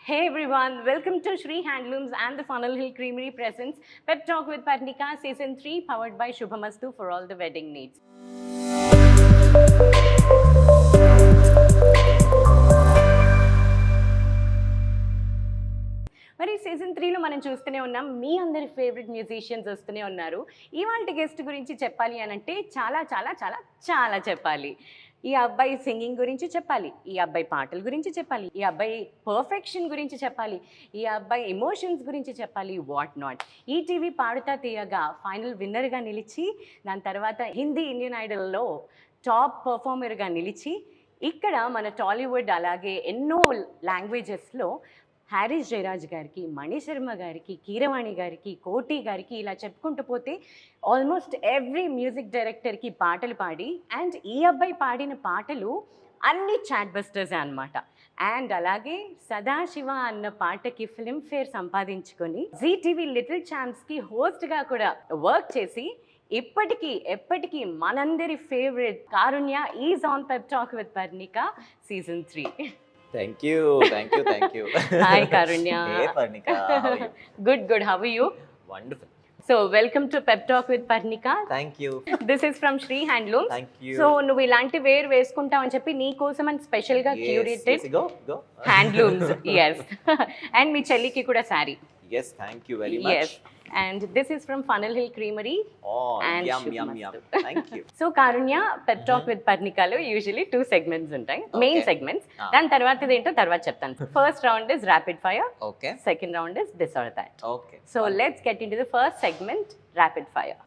Hey everyone, welcome to Shri Handlooms and the Funnel Hill Creamery presents Pep Talk with Parnika Season 3 powered by Shubhamastu for all the wedding needs. మరి season 3లో మనం చూస్తూనే ఉన్నాం, మీ అందరి favourite musicians వస్తూనే ఉన్నారు. ఇవాళ guest గురించి చెప్పాలి అని అంటే చాలా చాలా చాలా చాలా చెప్పాలి. ఈ అబ్బాయి సింగింగ్ గురించి చెప్పాలి, ఈ అబ్బాయి పాటల గురించి చెప్పాలి, ఈ అబ్బాయి పర్ఫెక్షన్ గురించి చెప్పాలి, ఈ అబ్బాయి ఎమోషన్స్ గురించి చెప్పాలి, వాట్ నాట్. ఈటీవీ పాడుతా తీయగా ఫైనల్ విన్నర్గా నిలిచి, దాని తర్వాత హిందీ ఇండియన్ ఐడల్లో టాప్ పర్ఫార్మర్గా నిలిచి, ఇక్కడ మన టాలీవుడ్ అలాగే ఎన్నో లాంగ్వేజెస్లో హారిస్ జయరాజ్ గారికి, మణి శర్మ గారికి, కీరవాణి గారికి, కోటి గారికి ఇలా చెప్పుకుంటూ పోతే ఆల్మోస్ట్ ఎవ్రీ మ్యూజిక్ డైరెక్టర్కి పాటలు పాడి, అండ్ ఈ అబ్బాయి పాడిన పాటలు అన్ని చాట్ బస్టర్సే అనమాట. అండ్ అలాగే సదాశివ అన్న పాటకి ఫిల్మ్ఫేర్ సంపాదించుకొని జీటీవీ లిటిల్ ఛాంప్స్కి హోస్ట్గా కూడా వర్క్ చేసి ఎప్పటికీ మనందరి favourite Karunya is on Pep talk with Parnika season 3. Thank you. Hi Karunya. Hey Parnika, how are you? Good. How are you? Wonderful. So welcome to Pep Talk with Parnika. Thank you. This is from Shri Handlooms. Thank you. So నువ్వు ఇలాంటి wear వేసుకుంటావు అని చెప్పి నీ కోసం అని special గా curated Go. Handlooms. Yes. And మీ చెల్లికి కూడా sorry. Yes, thank you very much. Yes. And this is from Funnel Hill Creamery. Oh, and yum. Thank you. So Karunya pep talk with పర్ణికాలో యూజువలీ 2 segments ఉంటాయి, main segments. దాని తర్వాత ఏంటో తర్వాత చెప్తాను. First round is rapid fire. Okay. Second round is this or that. Okay. So let's get into the first segment, rapid fire.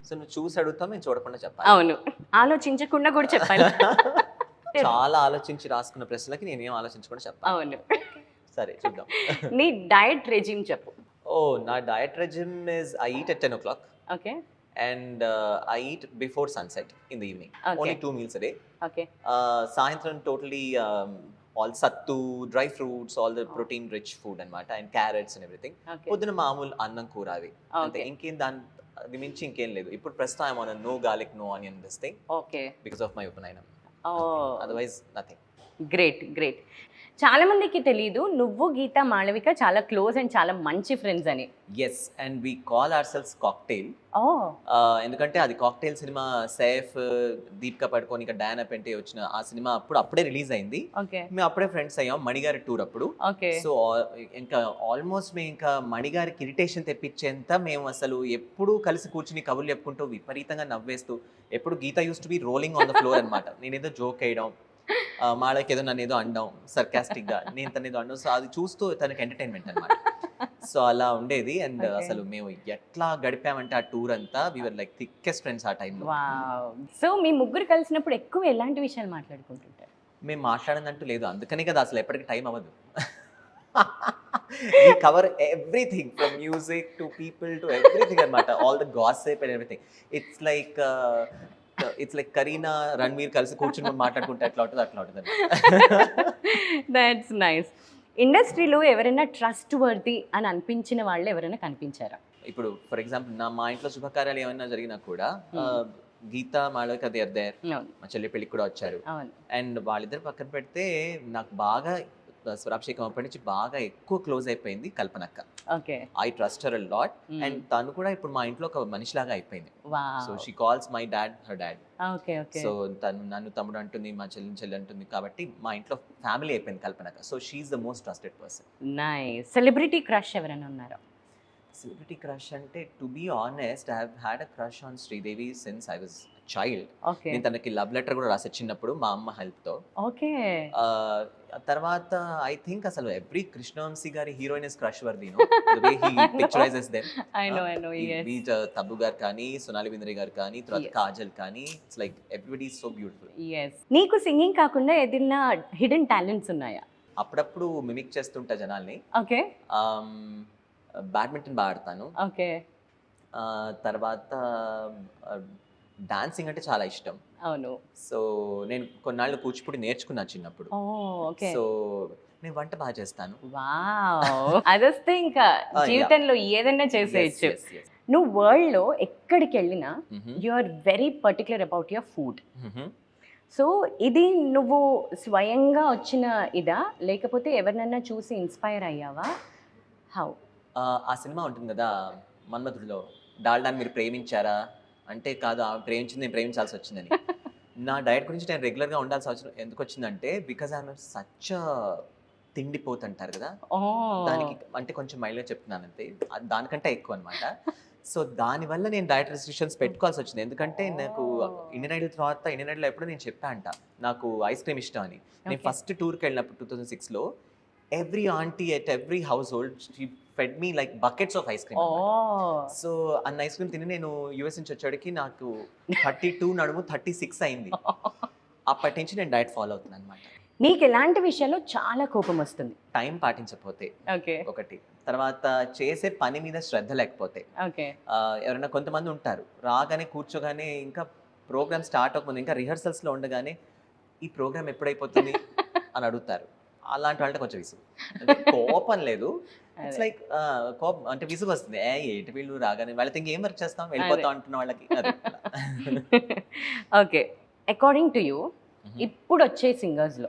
So నువ్వు చూసి అడుగుతావు, నేను చూడకుండా చెప్పాలి. అవును, ఆలోచించకుండా కూడా చెప్పాలి. చాలా ఆలోచించి రాసుకున్న ప్రశ్నలకి నేనేం ఆలోచించకుండా చెప్పాలి. అవును. సరే చూద్దాం. నీ డయట్ రెజిమ్ చెప్పు. నా diet regime is I eat at 10 o'clock. Okay. And I eat before sunset in the evening. Okay. Only 2 meals a day. Okay. Sayanthram totally all sattu, dry fruits, all the protein rich food anamata, and carrots and everything. Okay. Podduna maamul annam koora avi. Ante inkem అది మించి ఇంకేం లేదు. ఇప్పుడు ప్రస్తుతం I'm on no garlic no onion this thing okay, because of my upanayanam. Otherwise nothing. Great. చాలా మందికి తెలియదు నువ్వు గీత మాళవిక చాలా క్లోజ్ అండ్ చాలా మంచి ఫ్రెండ్స్ అని. Yes, and we call ourselves cocktail. ఎందుకంటే అది కాక్టైల్ సినిమా సైఫ్, దీపికా పడుకోని, ఇంకా డయానా పెంటే వచ్చిన ఆ సినిమా అప్పుడే రిలీజ్ అయింది. మేము అప్పుడే ఫ్రెండ్స్ అయ్యాం మణిగారి టూర్ అప్పుడు. సో ఇంకా ఆల్మోస్ట్ మేము ఇంకా మణిగారికి ఇరిటేషన్ తెప్పించేంత మేము అసలు ఎప్పుడు కలిసి కూర్చుని కబుర్లు చెప్పుకుంటూ విపరీతంగా నవ్వేస్తూ, ఎప్పుడు Geetha used to be rolling on the floor అనమాట. నేనేదో జోక్ వేయడం, మాళకి ఏదో నన్ను ఏదో అనడం సర్కాస్టిక్ గా, నేను తను ఏదో అనడం. సో అది చూస్తూ తనకి ఎంటర్టైన్మెంట్ అనమాట. సో అలా ఉండేది. అండ్ అసలు మేము ఎట్లా గడిపామంటే ఆ టూర్ అంతా వి వర్ లైక్ థిక్కెస్ట్ ఫ్రెండ్స్ ఆ టైంలో. సో మీ ముగ్గురు కలిసినప్పుడు ఎక్కువ ఎలాంటి విషయాలు మాట్లాడుకుంటుంటారు? మేము మాట్లాడనంటూ లేదు, అందుకనే కదా అసలు ఎప్పటికీ టైం అవ్వదు. We cover everything from music to people to everything అనమాట. All the gossip and everything. It's like Kareena Ranveer కలిసి కూర్చుని మాట్లాడుకుంటే అట్లా ఉంటుంది. That's nice. ఇండస్ట్రీలో ఎవరైనా ట్రస్ట్ వర్ది అని అనిపించిన వాళ్ళు ఎవరైనా కనిపించారా? ఇప్పుడు ఫర్ ఎగ్జాంపుల్ మా ఇంట్లో శుభకార్యాలు ఏమైనా జరిగినా కూడా గీత మాళవిక దేర్ దేర్, మా చెల్లి పెళ్ళికి కూడా వచ్చారు. అండ్ వాళ్ళిద్దరు పక్కన పెడితే నాకు బాగా స్వరాభిషేకం అప్పటి నుంచి బాగా ఎక్కువ క్లోజ్ అయిపోయింది కల్పనక్క. I trust her a lot. And తను కూడా ఇప్పుడు మా ఇంట్లో ఒక మనిషిలాగా అయిపోయింది. So she calls my dad her dad. So తను నన్ను తమ్ముడు అంటుంది, మా చెల్లి అంటుంది. కాబట్టి మా ఇంట్లో ఫ్యామిలీ అయిపోయింది కల్పనక్క. So she's the most trusted person. Nice. Celebrity crush ఎవరైనా ఉన్నారా? సెలబ్రిటీ క్రష్ అంటే to be honest I have had a crush on Sridevi since I was child. నేను తనకి లవ్ లెటర్ కూడా రాసే చిన్నప్పుడు మా అమ్మ హెల్ప్ తో. తర్వాత ఐ థింక్ అసలు ఎవ్రీ కృష్ణవంశీ గారి heroine is crush worthy, the way he పిక్చరైజెస్ them. I know beat Tabu గారు కానీ, సోనాలి బింద్రే గారు కానీ, తర్వాత కాజల్ కానీ, it's like everybody is so beautiful. నీకు సింగింగ్ కాకుండా ఏదైనా హిడెన్ టాలెంట్స్ ఉన్నాయా? అప్పుడప్పుడు మిమిక్ చేస్తుంటా జనాల్ని. బ్యాడ్మింటన్ బాగా ఆడతాను. తర్వాత డాన్సింగ్ అంటే చాలా ఇష్టం. అవును. సో నేను కొన్నాళ్ళు కూచిపూడి నేర్చుకున్నా చిన్నప్పుడు. సో నేను వంట బాగా చేస్తాను. అదొస్తే ఇంకా జీవితంలో ఏదైనా చేసేయచ్చు. నువ్వు వరల్డ్ లో ఎక్కడికి వెళ్ళినా you are very particular about your food. So ఇది నువ్వు స్వయంగా వచ్చిన ఇదా, లేకపోతే ఎవరినన్నా చూసి ఇన్స్పైర్ అయ్యావా? హౌ? ఆ సినిమా ఉంటుంది కదా మన్మధుడిలో, డాల్డాని మీరు ప్రేమించారా అంటే కాదు, ఆమె ప్రేమించింది నేను ప్రేమించాల్సి వచ్చిందని. నా డయట్ గురించి నేను రెగ్యులర్గా ఉండాల్సి అవసరం ఎందుకు వచ్చిందంటే బికాజ్ ఐఎమ్ సచ్ తిండిపోతుంటారు కదా, దానికి అంటే కొంచెం మైల్డ్గా చెప్తున్నాను అంతే, దానికంటే ఎక్కువ అనమాట. సో దానివల్ల నేను డయట్ రెస్ట్రిక్షన్స్ పెట్టుకోవాల్సి వచ్చింది. ఎందుకంటే నాకు ఇండియన్ ఐడల్ తర్వాత ఇండియన్ ఐడల్ ఎప్పుడో నేను చెప్పా అంట నాకు ఐస్ క్రీమ్ ఇష్టం అని. నేను ఫస్ట్ టూర్కి వెళ్ళినప్పుడు 2006లో every aunty at every household she fed me like buckets of ice cream. So అన్న ఐస్ క్రీమ్ తిని నేను యూఎస్ నుంచి వచ్చేటికి నాకు 32 నడుము 36 అయింది. అప్పటి నుంచి నేను డయట్ ఫాలో అవుతున్నాను అనమాట. నీకు ఎలాంటి విషయాల్లో చాలా కోపం వస్తుంది? టైం పాటించకపోతే ఓకే. ఒకటి, తర్వాత చేసే పని మీద శ్రద్ధ లేకపోతే. ఓకే. ఎవరైనా కొంతమంది ఉంటారు రాగానే కూర్చోగానే ఇంకా ప్రోగ్రామ్ స్టార్ట్ అవ్వకముందు ఇంకా రిహర్సల్స్లో ఉండగానే ఈ ప్రోగ్రామ్ ఎప్పుడైపోతుంది అని అడుగుతారు. అలాంటి వాళ్ళంటే కొంచెం విసుగు, అంటే కోపం లేదు, ఇట్స్ లైక్ కోపం అంటే విసుగు వస్తుంది. ఏంటి వీళ్ళు రాగానే వాళ్ళతో ఇంకేం వర్క్ చేస్తాం వెళ్ళిపోతాం అంటున్న వాళ్ళకి. ఓకే. అకార్డింగ్ టు యూ ఇప్పుడు వచ్చే సింగర్స్లో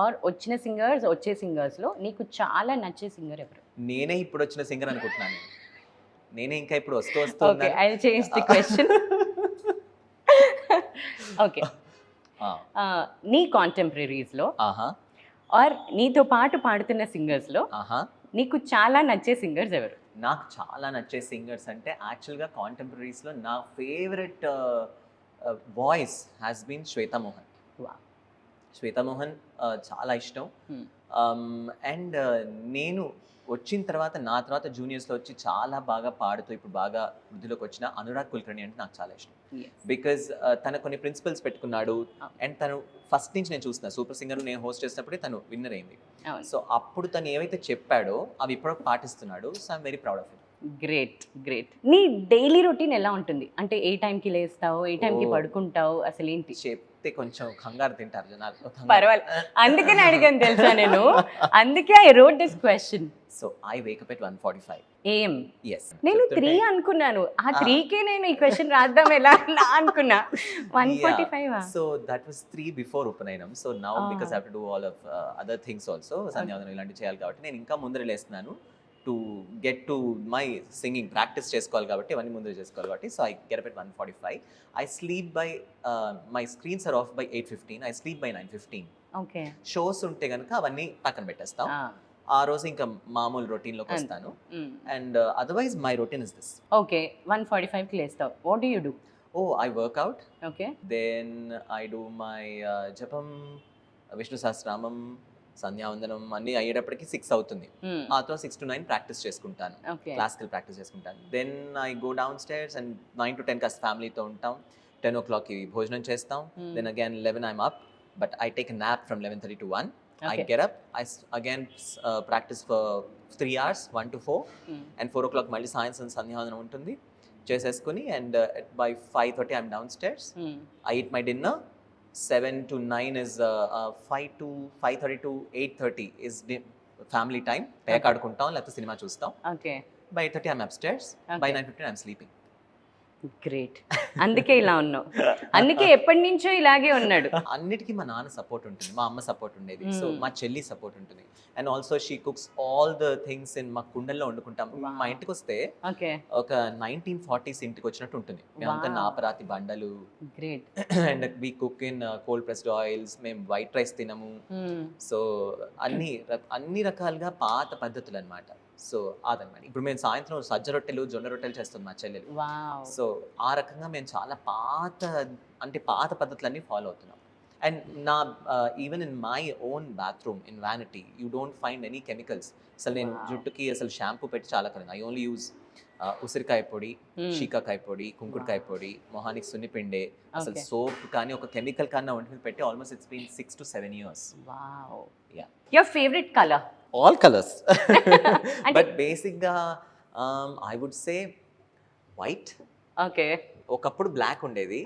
ఆర్ వచ్చిన సింగర్స్ వచ్చే సింగర్స్లో నీకు చాలా నచ్చే సింగర్ ఎవరు? నేనే ఇప్పుడు వచ్చిన సింగర్ అనుకుంటున్నాను. నేనే ఇంకా ఇప్పుడు వస్తూ okay, I change the question. Okay, నీ కాంటెంపరీస్లో ఆర్ నీతో పాటు పాడుతున్న సింగర్స్లో నీకు చాలా నచ్చే సింగర్స్ ఎవరు? నాకు చాలా నచ్చే సింగర్స్ అంటే యాక్చువల్గా కాంటెంపరీస్లో నా favourite voice has been Shweta Mohan. Shweta Mohan చాలా ఇష్టం. అండ్ నేను వచ్చిన తర్వాత నా తర్వాత జూనియర్స్లో వచ్చి చాలా బాగా పాడుతూ ఇప్పుడు బాగా వృద్ధిలోకి వచ్చిన అనురాగ్ కుల్కర్ణి అంటే నాకు చాలా ఇష్టం. బికాజ్ తన కొన్ని ప్రిన్సిపల్స్ పెట్టుకున్నాడు అండ్ తను ఫస్ట్ నుంచి నేను చూస్తున్నా సూపర్ సింగర్ నేను హోస్ట్ చేసినప్పుడే తను విన్నర్ అయింది. సో అప్పుడు తను ఏవైతే చెప్పాడో అవి ఇప్పుడు పాటిస్తున్నాడు. So I'm very proud of it. Great great. నీ డైలీ రొటీన్ ఎలా ఉంటుంది? అంటే ఏ టైంకి లేస్తావు, ఏ టైంకి పడుకుంటావు, అసలు ఏంటి? చెప్తే కొంచెం కంగారు తింటారు జనాలు. పర్వాలేదు, అందుకని అడిగాను తెలుసా నేను, అందుకే I wrote this question. So I Wake up at 1:45 AM. yes నేను 3 అనుకున్నాను. ఆ 3కే నేను ఈ క్వశ్చన్ రాద్దాం ఎలా అనుకున్నా. 1:45. So that was 3 before upanayanam. So now because I have to do all of other things also, సంధ్యావందనం ఇలాంటివి చేయాలి కాబట్టి నేను ఇంకా ముందర లేస్తున్నాను to get to my singing practice చేసుకోవాలి కాబట్టి ఇవన్నీ ముందర చేసుకోవాలి కాబట్టి. So I get up at 1:45. I sleep by my screens are off by 8:15. I sleep by 9:15. Okay. Shows ఉంటే కనుక అవన్నీ పక్కన పెట్టేస్తాం. ఆ రోజు ఇంకా మామూలు రొటీన్లోకి వస్తాను. And otherwise my routine is this. Okay, 1:45కి లేస్తావు. What do you do? I workout. Okay. Then I do my japam, Vishnu Sahasranamam, సంధ్యావందనం అన్నీ అయ్యేటప్పటికి 6 అవుతుంది. ఆ తర్వాత 6 to 9 ప్రాక్టీస్ చేసుకుంటాను, క్లాసికల్ ప్రాక్టీస్ చేసుకుంటాను. Then I go downstairs and 9 to 10 కాస్త ఫ్యామిలీతో ఉంటాం. 10 o'clockకి భోజనం చేస్తాం. Then again 11 I'm up, but I take a nap from 11:30 to 1. I get up, again practice for 3 hours, 1 to 4. And 4 o'clock మళ్ళీ సాయంత్రం సంధ్యావందనం ఉంటుంది చేసేసుకుని. And by 5:30 I'm downstairs. I eat my dinner. 7 to 9 is 5:30 to 8:30 is family time. పేక ఆడుకుంటాం లేకపోతే cinema చూస్తాం. By 8:30 I'm upstairs. By 9:15 I'm sleeping. Great. అందుకే ఇలా ఉన్నావు, అందుకే ఎప్పటి నుంచో ఇలాగే ఉన్నాడు. అన్నిటికీ మా నాన్న సపోర్ట్ ఉంటుంది, మా అమ్మ సపోర్ట్ ఉండేది, సో మా చెల్లి సపోర్ట్ ఉంటుంది. And also she cooks all the things in మా కుండల్లో వండుకుంటాం. మా ఇంటికి వస్తే ఒక 1940s ఇంటికి వచ్చినట్టు ఉంటుంది. మేమంతా నాపరాతి బండలు. Great. And we cook in cold pressed oils. మేము వైట్ రైస్ తినము. సో అన్ని రకాలుగా పాత పద్ధతులు అనమాట. సో అదనమాట. ఇప్పుడు మేము సాయంత్రం సజ్జ రొట్టెలు జొన్న రొట్టెలు చేస్తుంది మా చెల్లెలు. సో ఆ రకంగా మేము చాలా పాత పద్ధతులన్నీ ఫాలో అవుతున్నాం. అండ్ నా even in my own bathroom in vanity you don't find any chemicals. అసలు నేను జుట్టుకి అసలు షాంపూ పెట్టి చాలా కరెక్ట్. ఐ ఓన్లీ యూజ్ ఉసిరికాయ పొడి, షీకాకాయ పొడి, కుంకుడుకాయ పొడి, మొహానికి సున్నిపిండే. అసలు సోప్ కానీ ఒక కెమికల్ కన్నా ఒంటి పెట్టి almost it's been 6 to 7 years. Your favourite colour? All colors. But basically I would say white. Okay. ఒకప్పుడు బ్లాక్ ఉండేది,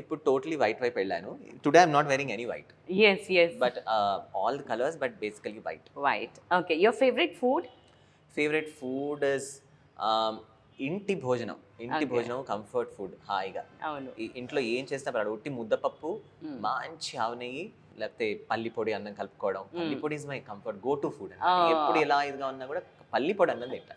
ఇప్పుడు టోటలీ వైట్ వైపు వెళ్ళాను. Today I'm not వెరింగ్ any white. yes but all the colors but basically white. Okay, your favorite food? Favorite food is ఇంటి భోజనం. ఇంటి Okay. భోజనం comfort food హాయిగా అవును. ఇంట్లో ఏం చేసినా పర్వాలేదు ఉట్టి ముద్దపప్పు Mm. మంచి ఆవు నెయ్యి లేకపోతే పల్లి పొడి అన్నం కలుపుకోవడం పల్లి పొడి is my comfort go to food Oh. ఎప్పుడు ఎలా ఇదిగా ఉన్నా కూడా పల్లి పొడి అన్నం తింటా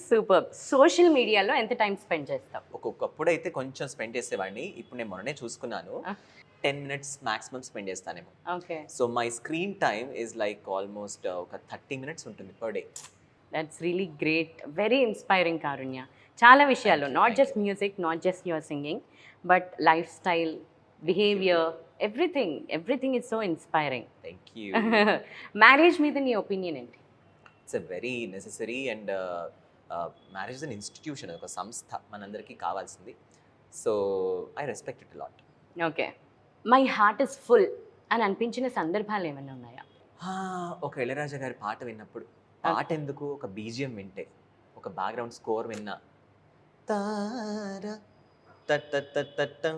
సూపర్. సోషల్ మీడియాలో ఎంత టైం స్పెండ్ చేస్తావు? ఒక్కొక్కప్పుడు అయితే కొంచెం స్పెండ్ చేసేవాడిని ఇప్పుడు నేను మొన్ననే చూసుకున్నాను 10 minutes మాక్సిమం స్పెండ్ చేస్తానేమో okay. So my screen time is like almost ఒక 30 minutes ఉంటుంది per day that's really great. Very inspiring Karunya. చాలా విషయాల్లో Thank you, not thank just music, not just your singing, but life style, behaviour, everything is so inspiring. Thank you marriage మీద నీ opinion ఏంటి? It's a very necessary and marriage an institution ఒక సంస్థ మనందరికీ కావాల్సింది so I respect it lot okay. My heart is full అని అనిపించిన సందర్భాలు ఏమైనా ఉన్నాయా? ఒక ఇళయరాజా గారి పాట విన్నప్పుడు పాట ఎందుకు ఒక బీజిఎం వింటే ఒక బ్యాక్గ్రౌండ్ స్కోర్ విన్నా తార తట్టం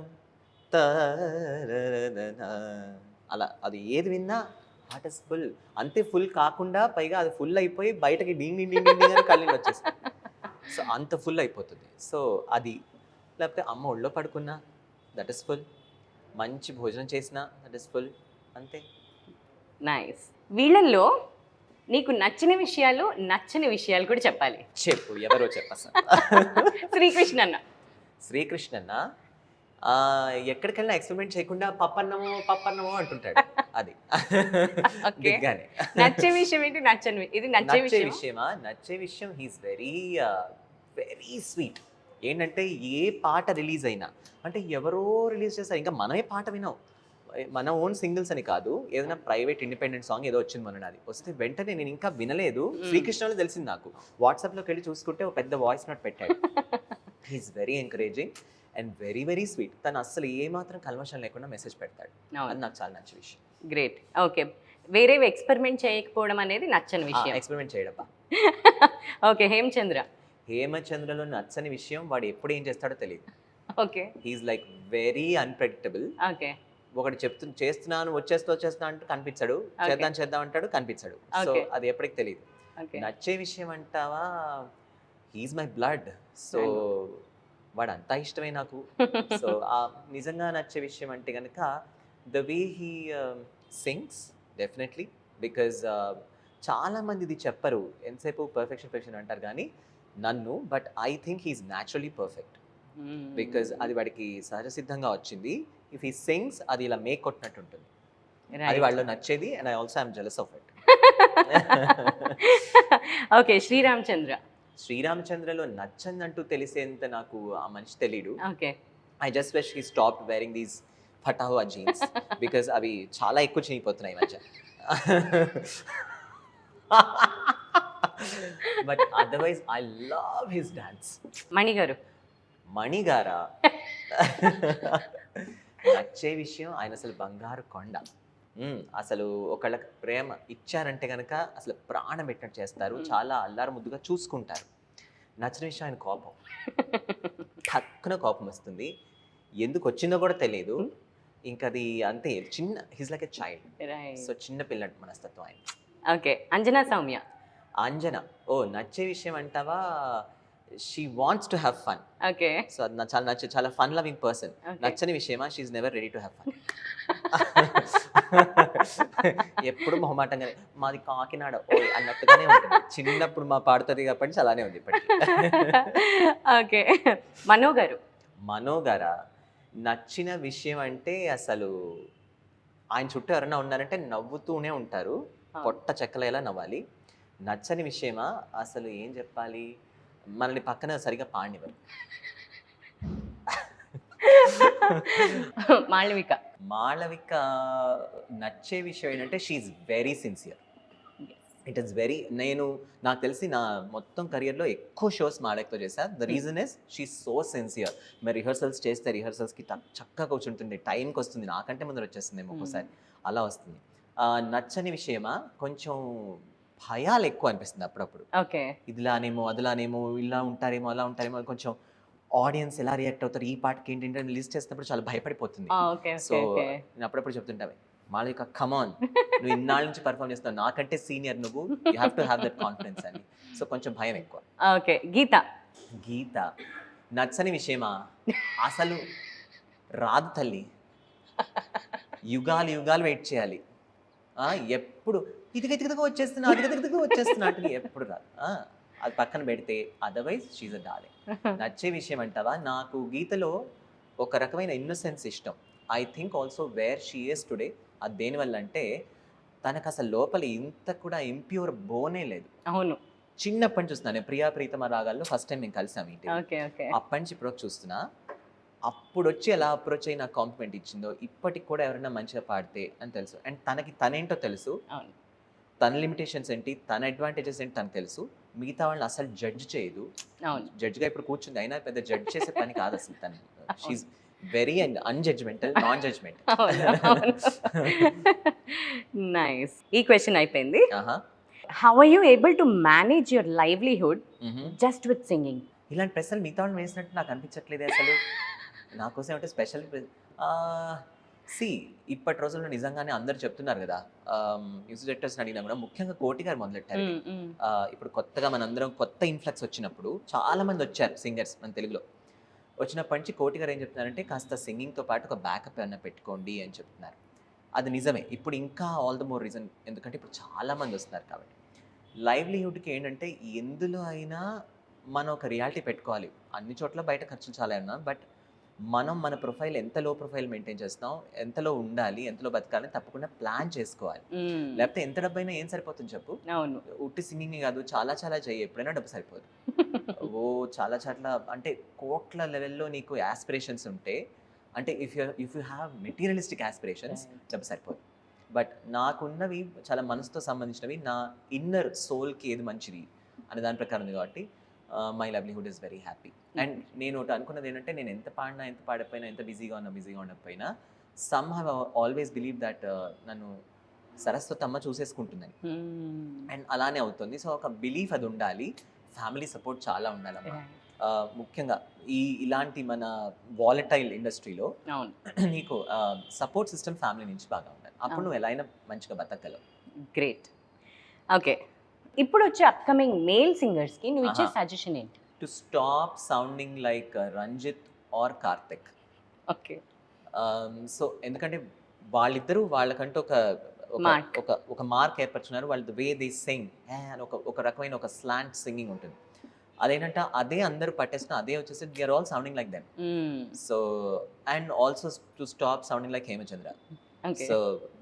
తారరరన. అలా అది ఏది విన్నా హార్ట్ ఇస్ ఫుల్ అంతే ఫుల్ కాకుండా పైగా అది ఫుల్ అయిపోయి బయటకి డింగ్ డింగ్ డింగ్ డింగ్ అని కళ్ళు వచ్చేస్తుంది సో అంత ఫుల్ అయిపోతుంది సో అది లేకపోతే అమ్మ ఒళ్ళో పడుకున్నా దట్ ఇస్ ఫుల్ మంచి భోజనం చేసినా దట్ ఇస్ ఫుల్ అంతే నైస్. వీళ్ళల్లో నీకు నచ్చిన విషయాలు, నచ్చని విషయాలు కూడా చెప్పాలి. చెప్పు ఎవరో చెప్పసా శ్రీకృష్ణ అన్న. శ్రీకృష్ణన్న ఎక్కడికెళ్ళినా ఎక్స్పెరిమెంట్ చేయకుండా పప్పన్నమో అంటుంటాడు అది Okay. దిగ్గానే నచ్చే విషయం ఏంటి, నచ్చని ఇది నచ్చే విషయం? నచ్చే విషయం హీస్ వెరీ వెరీ స్వీట్ ఏంటంటే ఏ పాట రిలీజ్ అయినా అంటే ఎవరో రిలీజ్ చేస్తారు ఇంకా మనమే పాట వినాం మన ఓన్ సింగిల్స్ అని కాదు ఏదైనా ప్రైవేట్ ఇండిపెండెంట్ సాంగ్ ఏదో వచ్చింది మొన్న అది వస్తే వెంటనే నేను ఇంకా వినలేదు శ్రీకృష్ణలో తెలిసింది నాకు వాట్సాప్లోకి వెళ్ళి చూసుకుంటే ఒక పెద్ద వాయిస్ నోట్ పెట్టాడు he's very encouraging and very very sweet తను అస్సలు ఏమాత్రం కల్మషం లేకుండా మెసేజ్ పెడతాడు అది నాకు చాలా నచ్చే విషయం గ్రేట్. ఓకే. వేరేవి ఎక్స్పెరిమెంట్ చేయకపోవడం అనేది నచ్చని విషయం. Experiment చేయడప్ప okay. హేమచంద్రలో నచ్చని విషయం వాడు ఎప్పుడు ఏం చేస్తాడో తెలియదు okay. He's like very unpredictable okay. ఒకటి చేస్తున్నాను వచ్చేస్తా అంటూ కనిపించాడు చేద్దాం అంటాడు కనిపించాడు సో Okay. అది ఎప్పటికి తెలియదు ఓకే. నచ్చే విషయం అంటావా హీఈస్ మై బ్లడ్ సో వాడు అంతా ఇష్టమే నాకు సో నిజంగా నచ్చే విషయం అంటే కనుక the way he sings definitely because చాలా మంది ఇది చెప్పరు ఎంతసేపు పర్ఫెక్షన్ అంటారు కానీ నన్ను but I think he's naturally perfect because అది వాడికి సహజ సిద్ధంగా వచ్చింది ఇఫ్ హీ సింగ్స్ అది ఇలా మేక్ కొట్టినట్టు ఉంటుంది అది వాళ్ళలో నచ్చేది and I also I'm jealous of it okay. శ్రీరామచంద్రలో నచ్చందంటూ తెలిసేంత నాకు ఆ మనిషి తెలియడు okay. I just wish he stop wearing these ఫటాహువా జీన్స్ బికాజ్ అవి చాలా ఎక్కువ చినిగిపోతున్నాయి ఈ మధ్య but otherwise I love his dance మణిగారా నచ్చే విషయం ఆయన అసలు బంగారు కొండ అసలు ఒకళ్ళకి ప్రేమ ఇచ్చారంటే కనుక అసలు ప్రాణం పెట్టినట్టు చేస్తారు చాలా అల్లారు ముద్దుగా చూసుకుంటారు నచ్చిన విషయం ఆయన కోపం టక్కున కోపం వస్తుంది ఎందుకు వచ్చిందో కూడా తెలియదు ఇంకా అది అంతే చిన్న his like a child so చిన్న పిల్లటి మనస్తత్వం ఆయన ఓకే. అంజన నచ్చే విషయం అంటావా she wants to have fun okay. So అది నాకు చాలా చాలా ఫన్ లవింగ్ పర్సన్ Okay. నచ్చని విషయమా she's never ready to have fun ఎప్పుడు మొహమాటంగానే మాది కాకినాడ అన్నట్టుగానే ఉంటుంది చిన్నప్పుడు మా పాడుతుంది కాబట్టి అలానే ఉంది ఇప్పటికీ ఓకే. మనో గారా నచ్చిన విషయం అంటే అసలు ఆయన చుట్టూ ఎవరైనా ఉన్నారంటే నవ్వుతూనే ఉంటారు పొట్ట చెక్కలేలా నవ్వాలి నచ్చని విషయమా అసలు ఏం చెప్పాలి మనల్ని పక్కన సరిగా పాడినివ్వరు మాళవిక నచ్చే విషయం ఏంటంటే she's very sincere it is very నాకు తెలిసి నా మొత్తం కెరియర్లో ఎక్కువ షోస్ మాళవికతో చేశా the reason is she so sincere మీరు రిహర్సల్స్ చేస్తే రిహర్సల్స్కి చక్కగా కూర్చుంటుంది టైంకి వస్తుంది నాకంటే ముందర వచ్చేస్తుంది ఒక్కోసారి అలా వస్తుంది నచ్చని విషయమా కొంచెం భయాలు ఎక్కువ అనిపిస్తుంది అప్పుడప్పుడు ఇదిలానేమో అదిలానేమో ఇలా ఉంటారేమో అలా ఉంటారేమో కొంచెం ఆడియన్స్ ఎలా రియాక్ట్ అవుతారు ఈ పాటకి ఏంటంటే లిస్ట్ చేసినప్పుడు చాలా భయపడిపోతుంది సో నేను అప్పుడప్పుడు చెప్తుంటావే మాళవిక కమాన్ నువ్వు ఇన్నాళ్ళ నుంచి పర్ఫామ్ చేస్తున్నావు నాకంటే సీనియర్ నువ్వు you have to have that confidence అని సో కొంచెం భయం ఎక్కువ ఓకే. గీత నచ్చని విషయమా అసలు రాదు తల్లి. యుగాలు వెయిట్ చేయాలి. ఎప్పుడు ఇదిగదిగదిగా వచ్చేస్తున్నా అంటే ఎప్పుడు రాదు. అది పక్కన పెడితే అదర్వైజ్ షీజ్ అ డార్లింగ్. నచ్చే విషయం అంటావా, నాకు గీతలో ఒక రకమైన ఇన్నోసెన్స్ ఇష్టం. I think also where she is today. అది దేనివల్ల అంటే తనకు అసలు లోపల ఇంత కూడా ఇంప్యూర్ బోనే లేదు. అవును. చిన్నప్పటి నుంచి చూస్తున్నాను. ప్రియా ప్రీతమ రాగాల్లో ఫస్ట్ టైం మేము కలిసాం ఇంటి. ఓకే. అప్పటి నుంచి ఇప్పుడు చూస్తున్నా. అప్పుడు వచ్చి ఎలా అప్రోచ్ అయ్యి నాకు కాంప్లిమెంట్ ఇచ్చిందో ఇప్పటికి కూడా ఎవరైనా మంచిగా పాడితే అని తెలుసు. అండ్ తనకి తనేంటో తెలుసు, అవును. తన లిమిటేషన్స్ ఏంటి, తన అడ్వాంటేజెస్ ఏంటి తనకు తెలుసు. మిగతా వాళ్ళని అసలు జడ్జ్ చేయదు. అవును. జడ్జ్గా ఇప్పుడు కూర్చుంది, అయినా పెద్ద జడ్జ్ చేసే పని కాదు అసలు తను. She's very unjudgemental, non judgement. Nice. ఈ క్వశ్చన్ అయిపోయింది. How are you able to manage your livelihood just with singing? ఇలాంటి ప్రశ్నలు మిగతా వాళ్ళు వేసినట్టు నాకు అనిపించట్లేదు అసలు. నా కోసం ఏమంటే స్పెషల్ ఇప్పటి రోజుల్లో నిజంగానే అందరు చెప్తున్నారు కదా, మ్యూజిక్ డైరెక్టర్స్ని అడిగినా కూడా ముఖ్యంగా కోటి గారు మొదలెట్టారు. ఇప్పుడు కొత్తగా మనందరం కొత్త ఇన్ఫ్లక్స్ వచ్చినప్పుడు చాలా మంది వచ్చారు సింగర్స్ మన తెలుగులో. వచ్చినప్పటి నుంచి కోటి గారు ఏం చెప్తున్నారంటే కాస్త సింగింగ్తో పాటు ఒక బ్యాకప్ ఏమన్నా పెట్టుకోండి అని చెప్తున్నారు. అది నిజమే. ఇప్పుడు ఇంకా ఆల్ ద మోర్ రీజన్, ఎందుకంటే ఇప్పుడు చాలామంది వస్తున్నారు కాబట్టి. లైవ్లీహుడ్కి ఏంటంటే ఎందులో అయినా మనం ఒక రియాలిటీ పెట్టుకోవాలి. అన్ని చోట్ల బయట ఖర్చులు చాలా ఉన్నా, బట్ మనం మన ప్రొఫైల్ ఎంత లో ప్రొఫైల్ మెయింటైన్ చేస్తాం, ఎంతలో ఉండాలి, ఎంతలో బతకాలని తప్పకుండా ప్లాన్ చేసుకోవాలి. లేకపోతే ఎంత డబ్బైనా ఏం సరిపోతుంది చెప్పు. అవును. ఉట్టి సింగింగ్ కాదు, చాలా చెయ్యి, ఎప్పుడైనా డబ్బు సరిపోదు. చాలా అంటే కోట్ల లెవెల్లో నీకు యాస్పిరేషన్స్ ఉంటే, అంటే if you have materialistic aspirations, డబ్బు సరిపోదు. బట్ నాకున్నవి చాలా మనసుతో సంబంధించినవి, నా ఇన్నర్ సోల్కి ఏది మంచిది అనే దాని ప్రకారం ఉంది కాబట్టి my livelihood is very happy. And నేను ఒకటి అనుకున్నది ఏంటంటే, నేను ఎంత పాడినా, ఎంత పాడకపోయినా, ఎంత బిజీగా ఉండకపోయినా, some have always believe that నన్ను సరస్వతమ్మ చూసేసుకుంటుందని. అండ్ అలానే అవుతుంది. సో ఒక బిలీఫ్ అది ఉండాలి. ఫ్యామిలీ సపోర్ట్ చాలా ఉండాలమ్మా. ముఖ్యంగా ఇలాంటి మన వాలటైల్ ఇండస్ట్రీలో నీకు సపోర్ట్ సిస్టమ్ ఫ్యామిలీ నుంచి బాగా ఉండాలి. అప్పుడు నువ్వు ఎలా అయినా మంచిగా బతకగలవు. గ్రేట్. ఓకే, ఇప్పుడు వచ్చే అప్కమింగ్ మేల్ సింగర్స్కి నువ్వు ఇచ్చే సజెషన్ ఏంటి? To stop sounding like Ranjith or Karthik. Okay. So ఎందుకంటే వాళ్ళిద్దరూ వాళ్ళకంటూ ఒక మార్క్ ఏర్పరచున్నారు. వాళ్ళ ద వే దే సింగ్ అని ఒక రకమైన ఒక స్లాంట్ సింగింగ్ ఉంటుంది. అదేంటంటే అదే అందరూ పట్టేసిన అదే వచ్చేసి they are all sounding like them. So and also to stop sounding like Hemachandra. So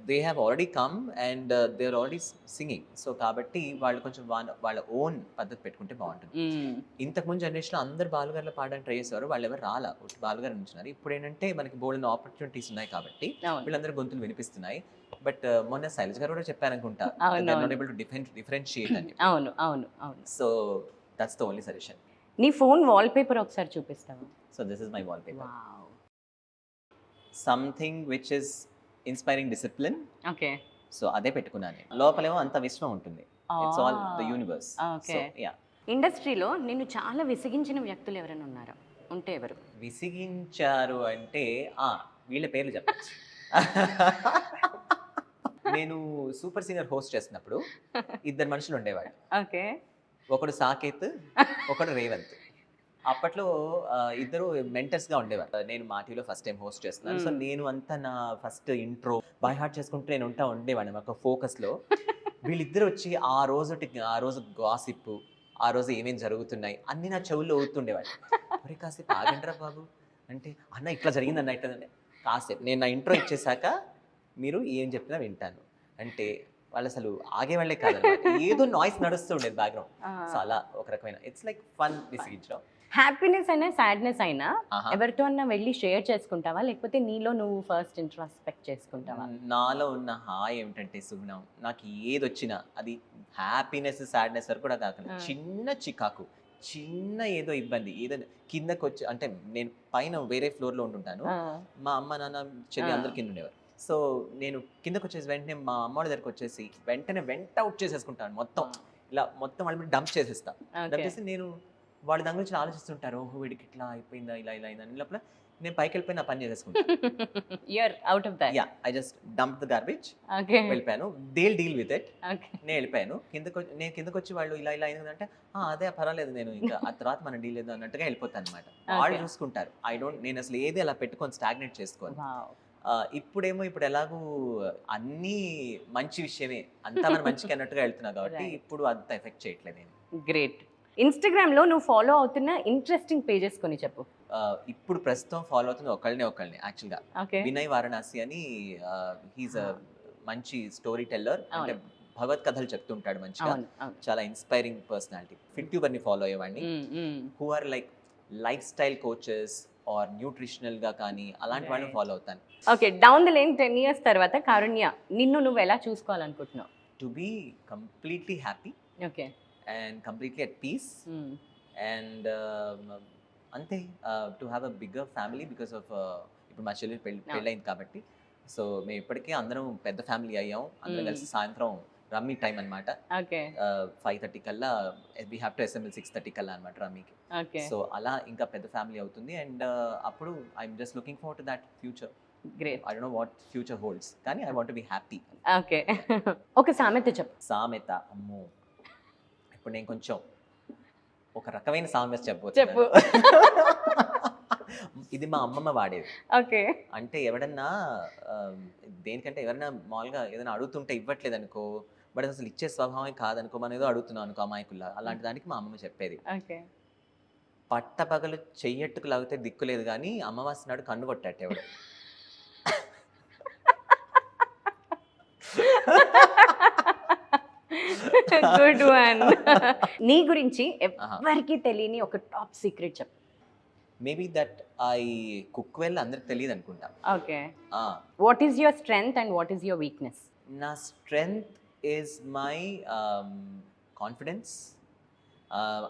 they have already come and they are already singing. So కాబట్టి వాళ్ళు కొంచెం వాళ్ళ ఓన్ పద్ధతి పెట్టుకుంటే బాగుంటుంది. ఇంతకుముందు జనరేషన్లో అందరు బాలుగారిలో పాడడానికి ట్రై చేసేవారు, వాళ్ళు ఎవరు రాలా, బాలుగారు ఉంటున్నారు. ఇప్పుడు ఏంటంటే మనకి బోల్డ్ ఆపర్చునిటీస్ ఉన్నాయి కాబట్టి వీళ్ళందరూ గొంతులు వినిపిస్తున్నాయి. బట్ మొన్న శైలజ్ గారు కూడా చెప్పారనుకుంటా, డిఫరెన్షియేట్ అని. అవును. So that's the only suggestion. నీ ఫోన్ వాల్ పేపర్ ఒకసారి చూపిస్తావా? So this is my wall paper. Something which is inspiring discipline. Okay. So అదే పెట్టుకున్నాను. లోపలేమో అంత విశ్వం ఉంటుంది. It's all the universe. Okay. ఇండస్ట్రీలో నిన్ను చాలా విసిగించిన వ్యక్తులు ఎవరైనా ఉన్నారా? ఉంటే ఎవరు? విసిగించారు అంటే వీళ్ళ పేర్లు చెప్పచ్చు. నేను సూపర్ సింగర్ హోస్ట్ చేసినప్పుడు ఇద్దరు మనుషులు ఉండేవాళ్ళు. ఓకే. ఒకడు సాకేత్, ఒకడు రేవంత్. అప్పట్లో ఇద్దరు మెంటర్స్గా ఉండేవారు. నేను మా టీవీలో ఫస్ట్ టైం హోస్ట్ చేస్తున్నాను. సో నేను అంతా నా ఫస్ట్ ఇంట్రో బై హార్ట్ చేసుకుంటూ నేను ఉండేవాడిని ఒక ఫోకస్లో. వీళ్ళిద్దరు వచ్చి ఆ రోజు గాసిప్, ఆ రోజు ఏమేమి జరుగుతున్నాయి అన్నీ నా చెవుల్లో ఊతుండేవాడు. ఒరే కాసేపు ఆగండ్రా బాబు అంటే, అన్న ఇట్లా జరిగిందన్న ఇట్లా. కాసేపు నేను నా ఇంట్రో ఇచ్చేసాక మీరు ఏం చెప్పినా వింటాను అంటే వాళ్ళు అసలు ఆగేవాళ్లే కాదన్నమాట. ఏదో నాయిస్ నడుస్తూ ఉండేది బ్యాక్గ్రౌండ్. సో అలా ఒక రకమైన ఇట్స్ లైక్ ఫన్ విసిగించడం. హ్యాపీనెస్ అయినా సాడ్నెస్ అయినా ఎవరితో అన్నా వెళ్ళి షేర్ చేసుకుంటావా, లేకపోతే నీలో నువ్వు ఫస్ట్ ఇంట్రాస్పెక్ట్ చేసుకుంటావా? నాలో ఉన్న హాయ్ ఏమిటంటే సుగుణం, నాకు ఏది వచ్చినా అది హ్యాపీనెస్ సాడ్నెస్ వరకు కూడా కాకుండా చిన్న చికాకు, చిన్న ఏదో ఇబ్బంది, ఏదో కిందకు వచ్చి, అంటే నేను పైన వేరే ఫ్లోర్లో ఉంటుంటాను, మా అమ్మ నాన్న చెల్లి అందరు కింద ఉండేవారు. సో నేను కిందకు వచ్చేసి వెంటనే మా అమ్మ వాళ్ళ దగ్గరకు వచ్చేసి వెంటనే అవుట్ చేసేసుకుంటాను. మొత్తం ఇలా మొత్తం వాళ్ళ మీద డంప్ చేసేస్తాను. డంప్ చేసి నేను వాళ్ళ దాని గురించి ఆలోచిస్తుంటారు, ఓహో వీడికి ఇట్లా అయిపోయిందా, ఇలా అయిందని. లోపల నేను పైకి వెళ్ళిపోయి నా పని చేసేసుకుంటాను. You're out of that. Yeah, I just dump the garbage, okay. వెళ్ళిపోయాను. Deal with it. ఓకే. నేను వెళ్ళిపోయాను. నేను కిందకి వచ్చి వాళ్ళు ఇలా ఇలా అయిందంటే అదే పర్వాలేదు, నేను ఇంకా ఆ తర్వాత మనం డీల్ చేద్దాం అన్నట్టుగా వెళ్ళిపోతాను అనమాట. వాళ్ళు Okay. చూసుకుంటారు. నేను అసలు ఏది అలా పెట్టుకొని స్టాగ్నేట్ చేసుకోను. వావ్. ఇప్పుడు ఎలాగూ అన్నీ మంచి విషయమే, అంతా మన మంచికి అన్నట్టుగా వెళ్తున్నా కాబట్టి Right. ఇప్పుడు అంత ఎఫెక్ట్ చేయట్లేదు నేను. గ్రేట్. ఇన్స్టాగ్రామ్లో నువ్వు ఫాలో అవుతున్న ఇంట్రెస్టింగ్ పేజెస్ కొన్ని చెప్పు. ఇప్పుడు ప్రస్తుతం ఫాలో అవుతుంది ఒకళ్ళని యాక్చువల్గా, ఓకే. వినయ్ వారణాసి అని. హీస్ అ మంచి స్టోరీ టెల్లర్, అంటే అవును. భగవత్ కథలు చెప్తుంటాడు మంచిగా. అవును అవును. చాలా ఇన్స్పైరింగ్ పర్సనాలిటీ. ఫిట్ ట్యూబర్ని ఫాలో అయ్యేవాడిని, who are like life style coaches or న్యూట్రిషనల్గా కానీ అలాంటి వాళ్ళని Right. ఫాలో అవుతాను. Okay. Down the line 10 years తర్వాత కారుణ్య నిన్ను నువ్వు ఎలా చూసుకోవాలనుకుంటున్నావు? To be completely happy okay. And completely at peace and అంతే. To have a bigger family because of ఇప్పుడు మా చెల్లి పెళ్ళయింది కాబట్టి. సో మేము ఇప్పటికే అందరం పెద్ద ఫ్యామిలీ అయ్యాం. అందరం కలిసి సాయంత్రం రమ్మీ టైం అనమాట. ఓకే. 5:30 కల్లా వీ హ్యావ్ టు అసెంబ్ల్ 6:30 కల్లా అనమాట రమ్మీకి. ఓకే. సో అలా ఇంకా పెద్ద ఫ్యామిలీ అవుతుంది. అండ్ అప్పుడు I'm just looking forward to that future. Great. I don't know what future holds, కానీ I want to be happy. Okay. ఒక సామెత చెప్పు. సామెత, అమ్మో ఇప్పుడు నేను కొంచెం ఒక రకమైన సామెత చెప్పు. చెప్పు. ఇది మా అమ్మమ్మ వాడేది. ఓకే. అంటే ఎవడన్నా దేనికంటే ఎవరైనా మామూలుగా ఏదైనా అడుగుతుంటే ఇవ్వట్లేదు అనుకో, బట్ అసలు ఇచ్చే స్వభావం కాదనుకో, మనం ఏదో అడుగుతున్నాం అనుకో అమాయకుల్లా, అలాంటి దానికి మా అమ్మమ్మ చెప్పేది, ఓకే. పట్టపగలు చెయ్యట్టుకు లాగితే దిక్కులేదు కానీ అమావాస్య నాడు కన్ను కొట్టాట ఎవడు. Good one. నీ గురించి ఎవరికి తెలియని ఒక టాప్ సీక్రెట్ చెప్పు. Maybe that I cook well అందరికి తెలియదు అనుకుంటా. Okay. What is your strength and what is your weakness? నా స్ట్రెంగ్త్ ఈజ్ మై కాన్ఫిడెన్స్.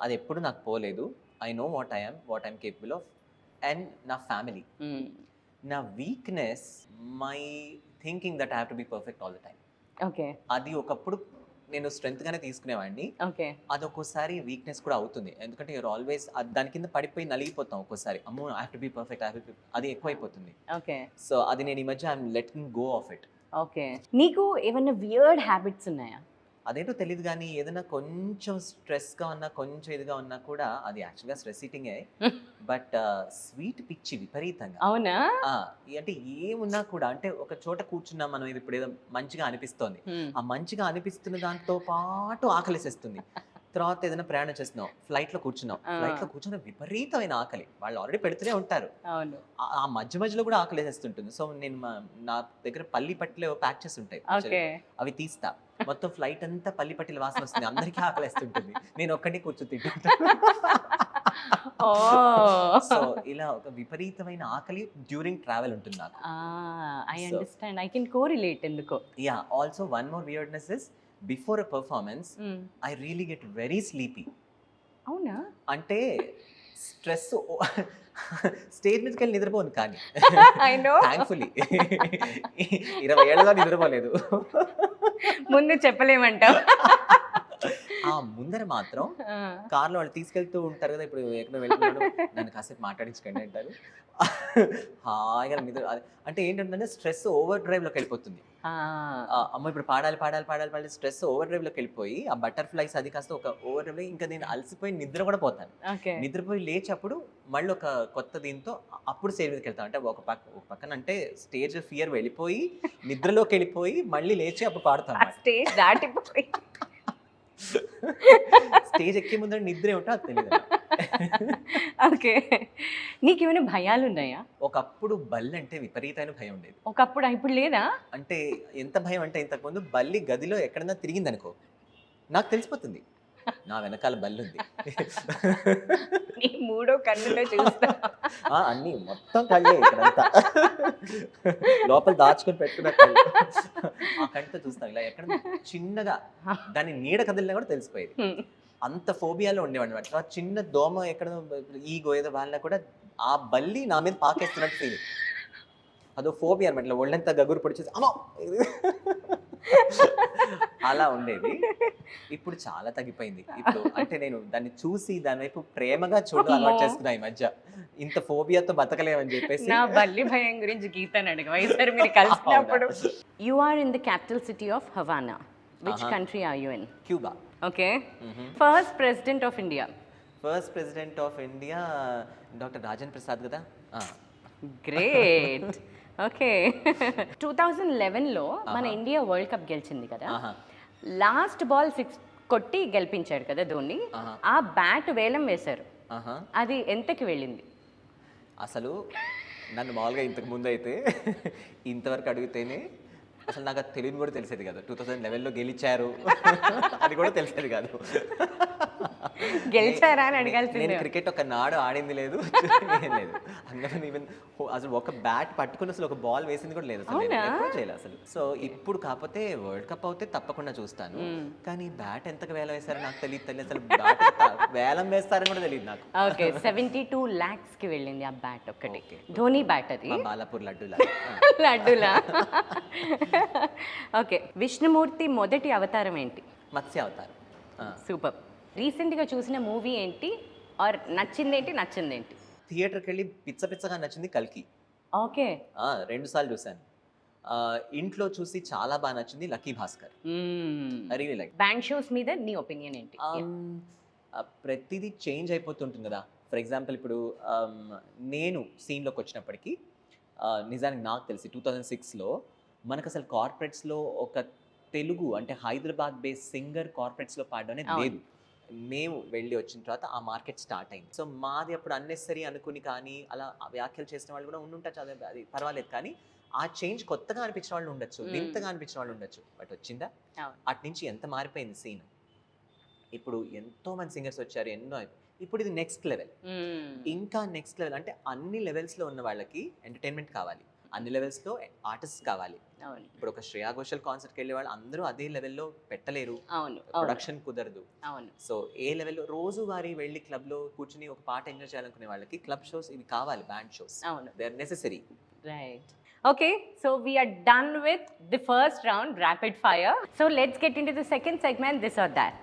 అది ఎప్పుడు నాకు పోలేదు. I know what I'm capable of. And నా ఫ్యామిలీ. నా weakness my thinking that I have to be perfect all the time. Okay. అది ఒకప్పుడు నేను స్ట్రెంగ్త్గానే తీసుకునేవాడిని. ఓకే. అది ఒక్కోసారి వీక్నెస్ కూడా అవుతుంది. ఎందుకంటే యూర్ ఆల్వేస్ దాని కింద పడిపోయి నలిగిపోతాం ఒక్కోసారి. అమ్మో I have to be perfect, అది ఎక్కువైపోతుంది. ఓకే. సో అది నేను ఈ మధ్య I'm letting go of it. Okay. నీకు ఏమైనా వియర్డ్ హ్యాబిట్స్ ఉన్నాయా? అదేంటో తెలియదు కానీ ఏదైనా కొంచెం స్ట్రెస్గా ఉన్నా, కొంచెం ఇదిగా ఉన్నా కూడా, అది యాక్చువల్గా స్ట్రెస్ ఈటింగే, బట్ స్వీట్ పిచ్చి విపరీతంగా. అవునా? అంటే ఏమున్నా కూడా, అంటే ఒక చోట కూర్చున్నాం మనం, ఇది ఇప్పుడు ఏదో మంచిగా అనిపిస్తోంది, ఆ మంచిగా అనిపిస్తున్న దాంతో పాటు ఆకలిసేస్తుంది. తర్వాత ఏదైనా ప్రయాణం చేస్తున్నాం, ఫ్లైట్లో కూర్చున్న విపరీతమైన ఆకలి, వాళ్ళు ఆల్రెడీ పెడుతూనే ఉంటారు, అవును. ఆ మధ్య మధ్యలో కూడా ఆకలి వేసేస్తుంటుంది. సో నేను నా దగ్గర పల్లి పట్టిలో ప్యాక్ చేసి ఉంటాయి, ఓకే. అవి తీస్తా, మొత్తం ఫ్లైట్ అంతా పల్లి పట్టిల వాసన వస్తుంది, అందరికీ ఆకలిస్తుంటుంది, నేను ఒక్కడిని కూర్చొని తింటుంటా. సో ఇలా ఒక విపరీతమైన ఆకలి డ్యూరింగ్ ట్రావెల్ ఉంటుంది నాకు. I understand, I can correlate. ఎందుకో. Yeah, also one more weirdness is before a performance I really get very sleepy. అవునా? అంటే స్ట్రెస్ స్టేజ్ మీదకి వెళ్ళి నిద్రపోను, కానీ I know. థ్యాంక్ఫుల్లీ 20 ఏళ్ళగా నిద్రపోలేదు. ముందు చెప్పలేమంటావు. ఆ ముందర మాత్రం కార్లో వాళ్ళు తీసుకెళ్తూ ఉంటారు కదా, ఇప్పుడు ఎక్కడో వెళ్తున్నాడు, నన్ను కాసేపు మాట్లాడించకండి అంటారు, హాయిగా నిద్ర. అంటే ఏంటంటే స్ట్రెస్ ఓవర్ డ్రైవ్లోకి వెళ్ళిపోతుంది. అమ్మ ఇప్పుడు పాడాలి స్ట్రెస్ ఓవర్ డ్రైవ్లోకి వెళ్ళిపోయి, ఆ బటర్ఫ్లైస్ అది కాస్త ఒక ఓవర్ డ్రైవ్, ఇంకా నేను అలసిపోయి నిద్ర కూడా పోతాను. నిద్రపోయి లేచప్పుడు మళ్ళీ ఒక కొత్త దీంతో అప్పుడు స్టేజ్ మీదకి వెళ్తాను. అంటే ఒక పక్కన అంటే స్టేజ్ ఫియర్ వెళ్ళిపోయి నిద్రలోకి వెళ్ళిపోయి మళ్ళీ లేచి అప్పుడు పాడతాను. స్టేజ్ దాటిపోయి స్టేజ్ ఎక్కే ముందర నిద్ర ఏమిటో అది తెలియదు. ఓకే. నీకు ఏమైనా భయాలు ఉన్నాయా? ఒకప్పుడు బల్లి అంటే విపరీతమైన భయం ఉండేది. ఒకప్పుడు, ఇప్పుడు లేదా? అంటే ఎంత భయం అంటే, ఇంతకుముందు బల్లి గదిలో ఎక్కడన్నా తిరిగింది అనుకో, నాకు తెలిసిపోతుంది నా వెనకాల బల్లి ఉంది. నీ మూడో కన్నులో చూస్తా. అన్ని మొత్తం కళ్ళే ఇక్కడంతా, లోపల దాచుకొని పెట్టుకున్న కళ్ళు, ఆ కంటితో చూస్తాను. ఇలా ఎక్కడ చిన్నగా దాని నీడ కదిలినా కూడా తెలిసిపోయేది. అంత ఫోబియాలో ఉండేవాడిని అనమాట. ఆ చిన్న దోమ ఎక్కడ ఈగో ఏదో వాళ్ళ కూడా ఆ బల్లి నా మీద పాకేస్తున్నట్టు ఫీలింగ్. అదో ఫోబియా అనమాట. ఒళ్ళంతా గగురు పొడిచేసి అమ్మో అలా ఉండేది. ఇప్పుడు చాలా తగ్గిపోయింది. ఇప్పుడు అంటే నేను దాన్ని చూసి దాని వైపు ప్రేమగా చూడడం అలవాటు చేసుకున్నా ఈ మధ్య. ఇంత ఫోబియాతో బతకలేమని చెప్పేసి. నా బల్లి భయం గురించి గీతని అడగ ఈసారి మీరు కలిసినప్పుడు. You are in the capital city of Havana. Which country are you in? Cuba. Okay. First president of India. First president of India doctor Rajendra Prasad కదా. గ్రేట్. ఓకే. 2011లో మన ఇండియా వరల్డ్ కప్ గెలిచింది కదా. లాస్ట్ బాల్ 6 కొట్టి గెలిపించాడు కదా ధోని. ఆ bat వేలం వేశారు. అది ఎంతకి వెళ్ళింది? అసలు నన్ను మామూలుగా ఇంతకు ముందు అయితే ఇంతవరకు అడిగితేనే అసలు నాకు అది తెలియని కూడా తెలిసేది కాదు. 2011లో గెలిచారు అది కూడా తెలిసేది కాదు. గెలిచారా అని అడగాల్సింది. నేను క్రికెట్ ఒక నాడు ఆడింది లేదు, ఏం లేదు. అందుకని ఈవెన్ అసలు ఒక బ్యాట్ పట్టుకుని అసలు ఒక బాల్ వేసింది కూడా లేదు అసలు. నేను ఎప్పుడూ చేయలేదు అసలు. సో ఇప్పుడు కాకపోతే వరల్డ్ కప్ అవుతే తప్పకుండా చూస్తాను. కానీ బ్యాట్ ఎంతకు వేలం వేస్తారో నాకు తెలియదు. అసలు బ్యాట్ వేలం వేస్తారని కూడా తెలియదు నాకు. ఓకే. 72 lakhs కి వెళ్ళింది ఆ బ్యాట్ ఒక్కటి. ధోని బ్యాట్ అది. బాలాపూర్ లడ్డూలా. లడ్డూలా. ఓకే. విష్ణుమూర్తి మొదటి అవతారం ఏంటి? మత్స్య అవతారం. సూపర్. రీసెంట్గా చూసిన మూవీ ఏంటి? ఆర్ నచ్చిందేంటి, నచ్చిందేంటి? థియేటర్కి వెళ్ళి పిచ్చగా నచ్చింది కల్కి. ఓకే. 2 సార్లు చూశాను. ఇంట్లో చూసి చాలా బాగా నచ్చింది lucky Bhaskar. I really like. Band shows మీద నీ ఒపీనియన్ ఏంటి? ప్రతిదీ చేంజ్ అయిపోతుంటుంది కదా. ఫర్ ఎగ్జాంపుల్ ఇప్పుడు నేను సీన్లోకి వచ్చినప్పటికీ నిజానికి నాకు తెలిసి 2006లో మనకు అసలు కార్పొరేట్స్లో ఒక తెలుగు అంటే హైదరాబాద్ బేస్ సింగర్ కార్పొరేట్స్లో పాడడం అనేది లేదు. మేము వెళ్ళి వచ్చిన తర్వాత ఆ మార్కెట్ స్టార్ట్ అయింది. సో మాది అప్పుడు అన్నెసరీ అనుకుని కానీ అలా వ్యాఖ్యలు చేసిన వాళ్ళు కూడా ఉండుంటారు. అది పర్వాలేదు. కానీ ఆ చేంజ్ కొత్తగా అనిపించిన వాళ్ళు ఉండొచ్చు, వింతగా అనిపించిన వాళ్ళు ఉండొచ్చు. బట్ వచ్చిందా అటు నుంచి ఎంత మారిపోయింది సీన్. ఇప్పుడు ఎంతో మంది సింగర్స్ వచ్చారు, ఎన్నో. ఇప్పుడు ఇది నెక్స్ట్ లెవెల్, ఇంకా నెక్స్ట్ లెవెల్. అంటే అన్ని లెవెల్స్లో ఉన్న వాళ్ళకి ఎంటర్టైన్మెంట్ కావాలి, అన్ని లెవెల్స్లో ఆర్టిస్ట్ కావాలి. ఇప్పుడు ఒక శ్రేయా ఘోషల్ కాన్సర్ట్కి వెళ్ళే వాళ్ళు అందరూ అదే లెవెల్లో పెట్టలేరు. ప్రొడక్షన్ కుదరదు. సో ఏ లెవెల్లో రోజువారీ వెళ్ళి క్లబ్లో కూర్చుని ఒక పాట ఎంజాయ్ చేయాలనుకునే వాళ్ళకి క్లబ్ షోస్ ఇవి కావాలి, band shows. They are necessary. Right. Okay, so we are done with the first round, rapid fire. So let's get into the second segment, this or that.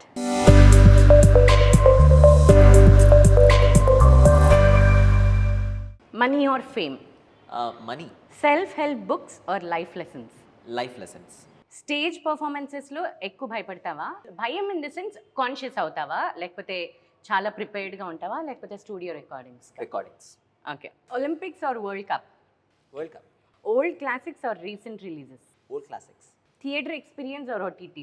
Money or fame? Money. Self-help books or life lessons? Life lessons. Stage పర్ఫార్మెన్సెస్లో ఎక్కువ భయపడతావా? భయం in the sense conscious అవుతావా, లేకపోతే చాలా ప్రిపేర్డ్గా ఉంటావా, లేకపోతే studio recordings? Okay. Olympics or world cup? World cup. Old classics or recent releases? Old classics. Theatre experience or OTT?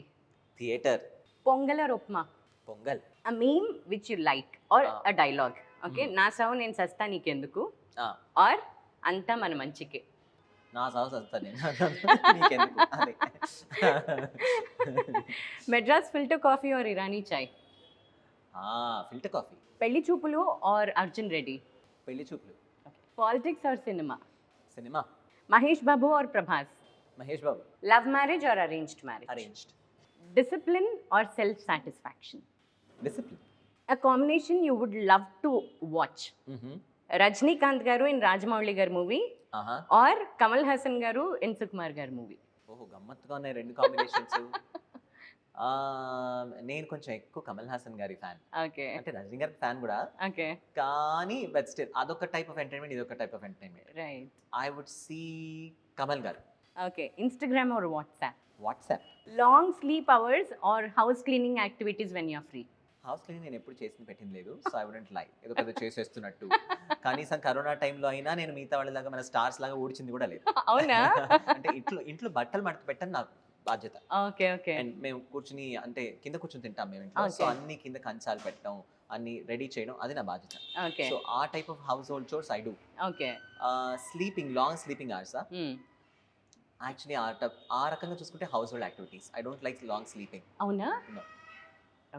Theatre. Pongal or upma? Pongal. A meme which you like or a dialogue. Okay, నా సావు నేను సస్తా నీకెందుకు or అంతా మన మంచికే. నా సావు సస్తా నేను నీకెందుకు. అదే. Madras filter coffee or Irani chai? Filter coffee. పెళ్లి చూపులు or అర్జున్ రెడ్డి? పెళ్లి చూపులు. Politics or cinema? Cinema. Mahesh Babu or Prabhas? Mahesh Babu. Love marriage or arranged marriage? Arranged. Discipline or self satisfaction? Discipline. A combination you would love to watch? Rajinikanth గారు ఇన్ రాజమౌళి గారి movie are Kamal Haasan గారు in Sukumar గారి movie? ఓహో, గమ్మత్తుగా ఉన్నాయి రెండు కాంబినేషన్స్. నేను కొంచెం ఎక్కువ కమల్ హాసన్ గారి ఫ్యాన్. ఓకే. అంటే రజనీ గారి ఫ్యాన్ కూడా. ఓకే. కానీ బట్ స్టిల్ అదొక టైప్ ఆఫ్ ఎంటర్టైన్మెంట్, ఇదొక type of entertainment. Right. I would see Kamal garu. Okay. Instagram or WhatsApp? WhatsApp. Long sleep hours or house cleaning activities when you are free? House cleaning నేను ఎప్పుడు చేసింది పెట్టింది లేదు. So I wouldn't లై ఏదో పెద్ద చేసేస్తున్నట్టు. కనీసం కరోనా టైంలో అయినా నేను మిగతా వాళ్ళలాగా మన స్టార్స్ లాగా ఊడ్చింది కూడా లేదు. అవునా? అంటే ఇంట్లో బట్టలు మడత పెట్టని నాకు బాధ్యత. ఓకే. ఓకే. అండ్ మేము కూర్చుని అంటే కింద కూర్చుని తింటాం మేము ఇంట్లో. సో అన్ని కింద కంచాలు పెట్టడం, అన్ని రెడీ చేయడం అది నా బాధ్యత. ఓకే. సో ఆ type of household chores I do. Okay. Sleeping, long sleeping hours actually ఆ రకంగా చూసుకుంటే household activities. I don't like long sleeping. అవునా?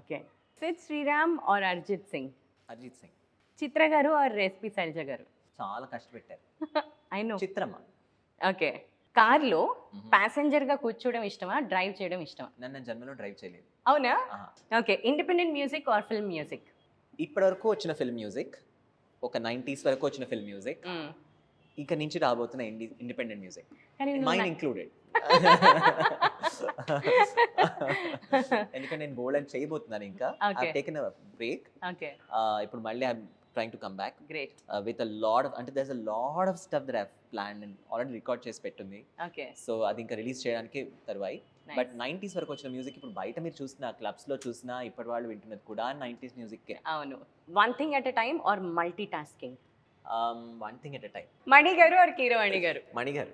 Okay. Sid Sriram or Arijit Singh? Arijit Singh. Chitra garu or SP Sailaja garu? చాలా కష్టపెట్టారు. I know. చిత్రమ్మ. ఓకే. కార్లో ప్యాసింజర్ గా కూర్చోవడం ఇష్టమా, డ్రైవ్ చేయడం ఇష్టమా? నన్ను జన్మలో డ్రైవ్ చేయలేదు. అవునా? Okay. Independent music or film music? ఇప్పటి వరకు వచ్చిన ఫిల్మ్ మ్యూజిక్, ఒక 90s వరకు వచ్చిన ఫిల్మ్ మ్యూజిక్, ఇక నుంచి రాబోతున్న ఇండిపెండెంట్ మ్యూజిక్, మైన్ ఇంక్లూడెడ్. ఎందుకంటే నేను బోల్డ్ అని చేయబోతున్నాను ఇంకా. Okay. Taken break. ఓకే, ఇప్పుడు మళ్ళీ I'm trying to come back great. With a lot అంటే there's a lot of stuff that I plan and already record చేసి పెట్టుంది. ఓకే, సో అది ఇంకా రిలీజ్ చేయడానికి తరువాయి. బట్ 90s వరకు వచ్చిన మ్యూజిక్ ఇప్పుడు బయట మీరు చూసిన క్లబ్స్ లో చూసినా ఇప్పటి వాళ్ళు వింటున్నది కూడా 90s మ్యూజిక్. అవును. One thing at a time or multi tasking? One thing at a time. Mani garu or Keeravani గారు? మణి గారు.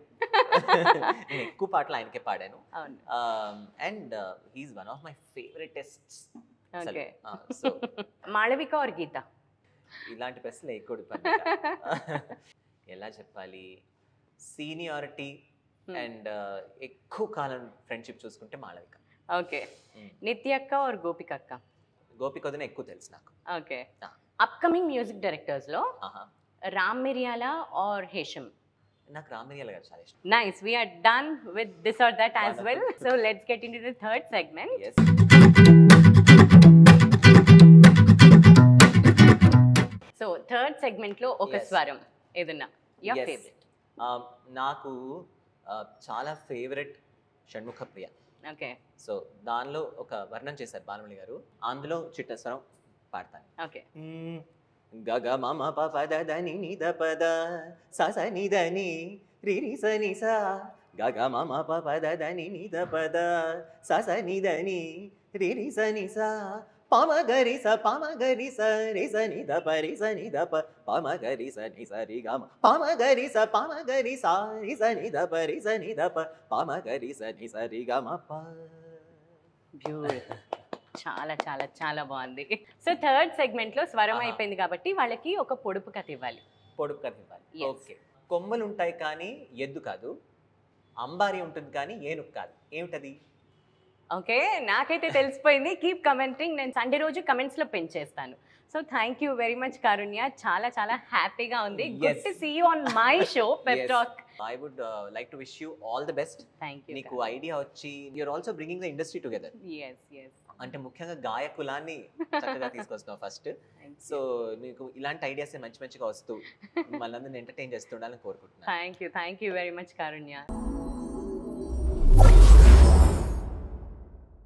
నేను ఎక్కువ పాటలు ఆయనకే పాడాను. అవును. And he's one of my favouritest. Okay. So Malavika or Geetha? ఇలాంటి ప్రశ్నలు వేయకూడదు పని. ఎలా చెప్పాలి, సీనియారిటీ అండ్ ఎక్కువ కాలం ఫ్రెండ్షిప్ చూసుకుంటే మాళవిక. ఓకే. నిత్య అక్క ఆర్ గోపిక అక్క? గోపిక వదిన ఎక్కువ తెలుసు నాకు. ఓకే. అప్కమింగ్ మ్యూజిక్ డైరెక్టర్స్ లో ఆహా, రామ్ మిరియాల ఆర్ హేషమ్? నాకు రామిరియల్ గారు చాలా ఇష్టం. Nice. We are done with this or that as well. So let's get into the third segment. Yes. So third segment లో ఒక Yes. స్వరం ఏదన్నా your Yes. favorite? నాకు చాలా ఫేవరెట్ షణ్ముఖ ప్రియ. Okay. సో దానిలో ఒక వర్ణం చేశారు బాలమణి గారు, అందులో చిట్ట స్వరం పాడతాను. Okay. గగ మమ పప దని నిద పద స నిదని రి స ని స గగ మమ పప దని నిద పద స నిదని రి స ని స పమ గరి స రి స ని ద ప రి స ని ద ప పమ గరి స ని స రి గ మ పమ గరి స రి స ని ద ప రి స ని ద ప పమ గరి స ని స రి గ మ ప. Beautiful. చాలా చాలా చాలా బాగుంది. సో థర్డ్ సెగ్మెంట్ లో స్వరం ఆహా. అయిపోయింది కాబట్టి వాళ్ళకి ఒక పొడుపు కథ ఇవ్వాలి. పొడుపు కథ ఇవ్వాలి. Yes. ఓకే. కొమ్మలు ఉంటాయి కానీ ఎద్దు కాదు, అంబారి ఉంటుంది కానీ ఏనుగు కాదు, ఏమిటది? ఓకే, నాకైతే తెలిసిపోయింది. Keep commenting. నేను సండే రోజు కమెంట్స్ లో పెంచేస్తాను. So thank you very much Karunya. చాలా చాలా హ్యాపీగా ఉంది. Good Yes. To see you on my show pep talk. I would like to wish you all the best. Thank you. నీకు ఐడియా వచ్చి you're also bringing the industry together. yes yes అంటే ముఖ్యంగా గాయకులాన్ని చక్కగా తీసుకొస్తున్నావు first. So నీకు ఇలాంటి ideas మంచిగా వస్తూ మనందరిని entertain చేస్తుండాలని కోరుకుంటున్నాను. Thank you very much Karunya.